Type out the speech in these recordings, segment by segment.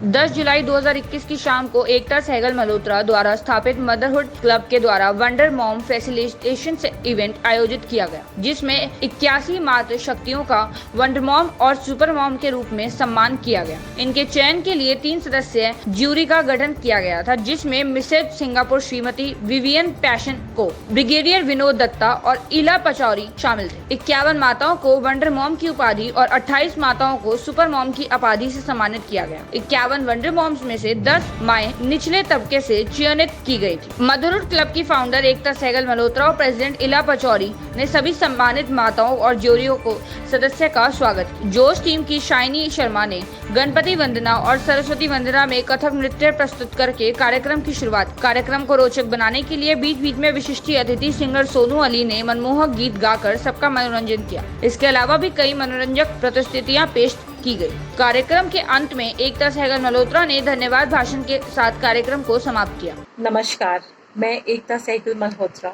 10 जुलाई 2021 की शाम को एकता सहगल मल्होत्रा द्वारा स्थापित मदरहुड क्लब के द्वारा वंडर मॉम फैसिलिटेशन इवेंट आयोजित किया गया, जिसमें 81 मातृ शक्तियों का वंडर मॉम और सुपर मॉम के रूप में सम्मान किया गया। इनके चयन के लिए 3 सदस्यीय ज्यूरी का गठन किया गया था, जिसमें Mrs Singapore Shrimati Vivian Passion को, ब्रिगेडियर विनोद दत्ता और इला पचौरी शामिल थे। 51 माताओं को वंडर मॉम की उपाधि और 28 माताओं को सुपर मॉम की उपाधि से सम्मानित किया गया। 51 वंडर मॉम्स में से 10 माएं निचले तबके से चयनित की गई थी। मदरहुड क्लब की फाउंडर एकता सहगल मल्होत्रा और प्रेसिडेंट इला पचौरी ने सभी सम्मानित माताओं और ज्यूरियों को सदस्य का स्वागत किया। जोश टीम की शाइनी शर्मा ने गणपति वंदना और सरस्वती वंदना में कथक नृत्य प्रस्तुत करके कार्यक्रम की शुरुआत। कार्यक्रम को रोचक बनाने के लिए बीच बीच में विशिष्ट अतिथि सिंगर सोनू अली ने मनमोहक गीत गाकर सबका मनोरंजन किया। इसके अलावा भी कई मनोरंजक प्रस्तुतियां पेश की गई। कार्यक्रम के अंत में एकता सहगल मल्होत्रा ने धन्यवाद भाषण के साथ कार्यक्रम को समाप्त किया। नमस्कार, मैं Ekta Sehgal Malhotra,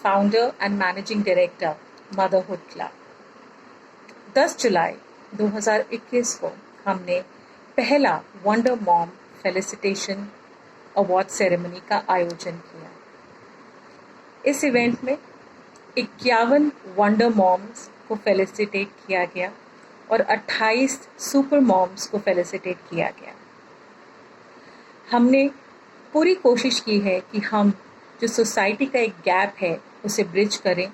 founder and managing director motherhood Club. 10 जुलाई 2021 को हमने पहला wonder mom felicitation award ceremony का आयोजन किया। इस इवेंट में 51 वंडर मॉम्स को फेलिसिटेट किया गया और 28 सुपर मॉम्स को फेलिसिटेट किया गया। हमने पूरी कोशिश की है कि हम जो सोसाइटी का एक गैप है उसे ब्रिज करें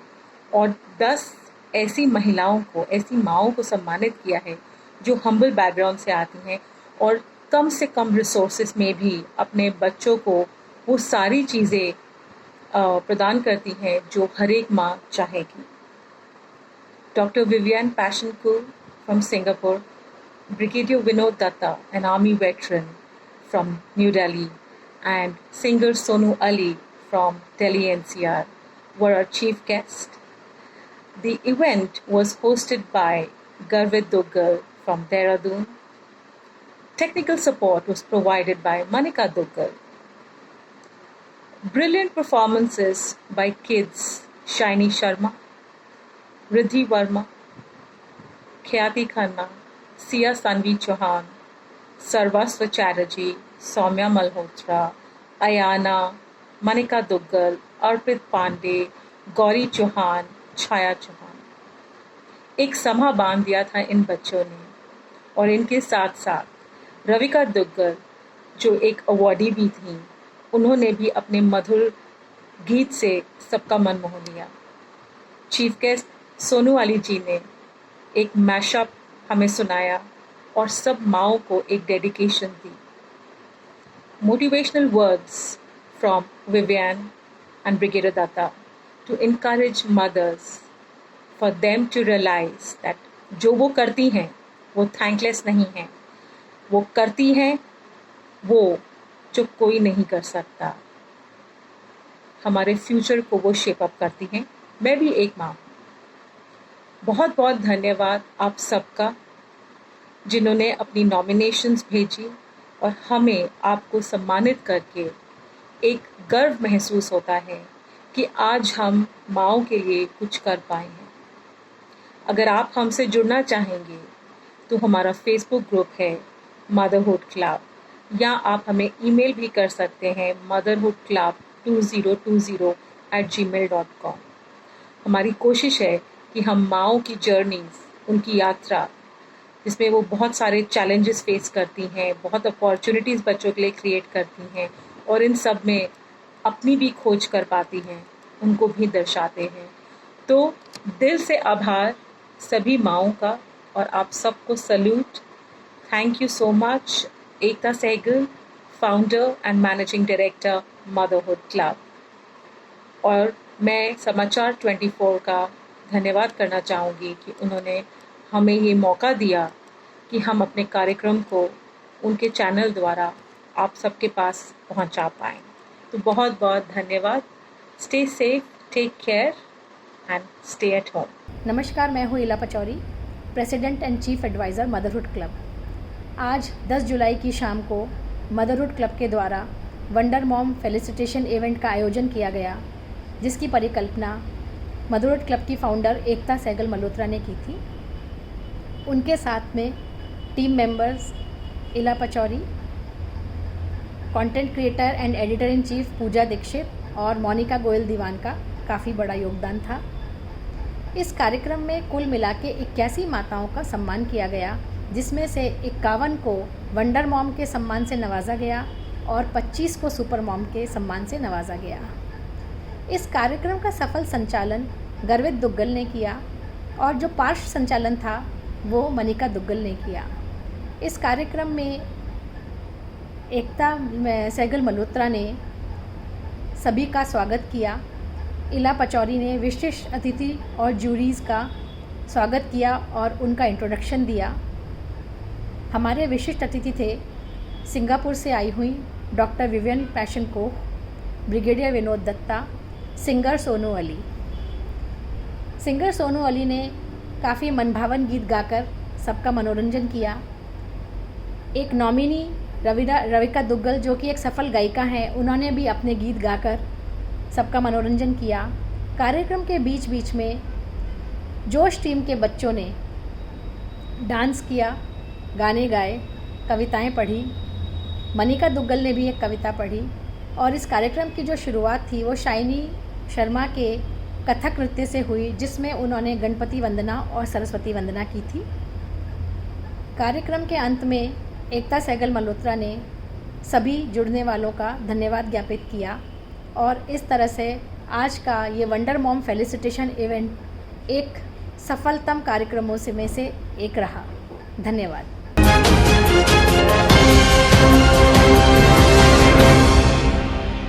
और 10 ऐसी महिलाओं को, ऐसी माँओं को सम्मानित किया है जो हम्बल बैकग्राउंड से आती हैं और कम से कम रिसोर्सेज में भी अपने बच्चों को वो सारी चीज़ें प्रदान करती हैं जो हर एक माँ चाहेगी। डॉक्टर विवियन पैशन को from Singapore, Brigadier Vinod Datta, an army veteran from New Delhi, and singer Sonu Ali from Delhi NCR were our chief guests. The event was hosted by Garvit Duggal from Dehradun. Technical support was provided by Manika Duggal. Brilliant performances by kids Shaini Sharma, Riddhi Verma, ख्याति खन्ना, सिया सानवी चौहान, सर्वस्व चैटर्जी, सौम्या मल्होत्रा, अयाना, मनिका दुग्गल, अर्पित पांडे, गौरी चौहान, छाया चौहान। एक समा बांध दिया था इन बच्चों ने और इनके साथ साथ रविका दुग्गल जो एक अवार्डी भी थी, उन्होंने भी अपने मधुर गीत से सबका मन मोह लिया। चीफ गेस्ट सोनू अली जी ने एक मैशअप हमें सुनाया और सब माओं को एक डेडिकेशन दी। Motivational words from Vivian and brigadier Dutta to encourage mothers for them to realise that जो वो करती हैं वो थैंकलेस नहीं हैं, वो करती हैं वो जो कोई नहीं कर सकता। हमारे फ्यूचर को वो शेप अप करती हैं। मैं भी एक माँ हूँ। बहुत बहुत धन्यवाद आप सबका जिन्होंने अपनी नॉमिनेशंस भेजी और हमें आपको सम्मानित करके एक गर्व महसूस होता है कि आज हम माँओं के लिए कुछ कर पाए हैं। अगर आप हमसे जुड़ना चाहेंगे तो हमारा फेसबुक ग्रुप है मदरहुड क्लब, या आप हमें ईमेल भी कर सकते हैं motherhoodclub2020@gmail.com। हमारी कोशिश है कि हम माँओं की जर्नीज़, उनकी यात्रा, जिसमें वो बहुत सारे चैलेंजेस फेस करती हैं, बहुत अपॉर्चुनिटीज़ बच्चों के लिए क्रिएट करती हैं और इन सब में अपनी भी खोज कर पाती हैं, उनको भी दर्शाते हैं। तो दिल से आभार सभी माँओं का और आप सबको salute. Thank you so much. Ekta Sehgal, founder and managing director motherhood Club. और मैं समाचार 24 का धन्यवाद करना चाहूँगी कि उन्होंने हमें ये मौका दिया कि हम अपने कार्यक्रम को उनके चैनल द्वारा आप सबके पास पहुँचा पाएँ। तो बहुत बहुत धन्यवाद। Stay safe, take care and stay at home. नमस्कार, मैं हूँ Ila Pachauri, president and chief advisor Motherhood Club. आज 10 जुलाई की शाम को मदरहुड क्लब के द्वारा वंडर मॉम फेलिसिटेशन इवेंट का आयोजन किया गया, जिसकी परिकल्पना मदरहुड क्लब की फाउंडर एकता सहगल मल्होत्रा ने की थी। उनके साथ में team members Ila Pachauri, content creator and editor in chief Pooja Dixit और मोनिका गोयल दीवान का काफ़ी बड़ा योगदान था। इस कार्यक्रम में कुल मिला के 81 माताओं का सम्मान किया गया, जिसमें से 51 को वंडर मॉम के सम्मान से नवाजा गया और 25 को सुपर मॉम के सम्मान से नवाजा गया। इस कार्यक्रम का सफल संचालन गर्वित दुग्गल ने किया और जो पार्श्व संचालन था वो मनिका दुग्गल ने किया। इस कार्यक्रम में एकता सहगल मल्होत्रा ने सभी का स्वागत किया। इला पचौरी ने विशिष्ट अतिथि और जूरीज़ का स्वागत किया और उनका इंट्रोडक्शन दिया। हमारे विशिष्ट अतिथि थे सिंगापुर से आई हुई doctor Vivian Passion Koh, brigadier Vinod Dutta, singer Sonu Ali. Singer Sonu Ali ने काफ़ी मनभावन गीत गाकर सबका मनोरंजन किया। एक नॉमिनी रविका दुग्गल जो कि एक सफल गायिका हैं, उन्होंने भी अपने गीत गाकर सबका मनोरंजन किया। कार्यक्रम के बीच बीच में जोश टीम के बच्चों ने डांस किया, गाने गाए, कविताएं पढ़ी। मनिका दुग्गल ने भी एक कविता पढ़ी और इस कार्यक्रम की जो शुरुआत थी वो शाइनी शर्मा के कथक नृत्य से हुई, जिसमें उन्होंने गणपति वंदना और सरस्वती वंदना की थी। कार्यक्रम के अंत में एकता सहगल मल्होत्रा ने सभी जुड़ने वालों का धन्यवाद ज्ञापित किया और इस तरह से आज का ये वंडर मॉम फेलिसिटेशन इवेंट एक सफलतम कार्यक्रमों से में से एक रहा। धन्यवाद।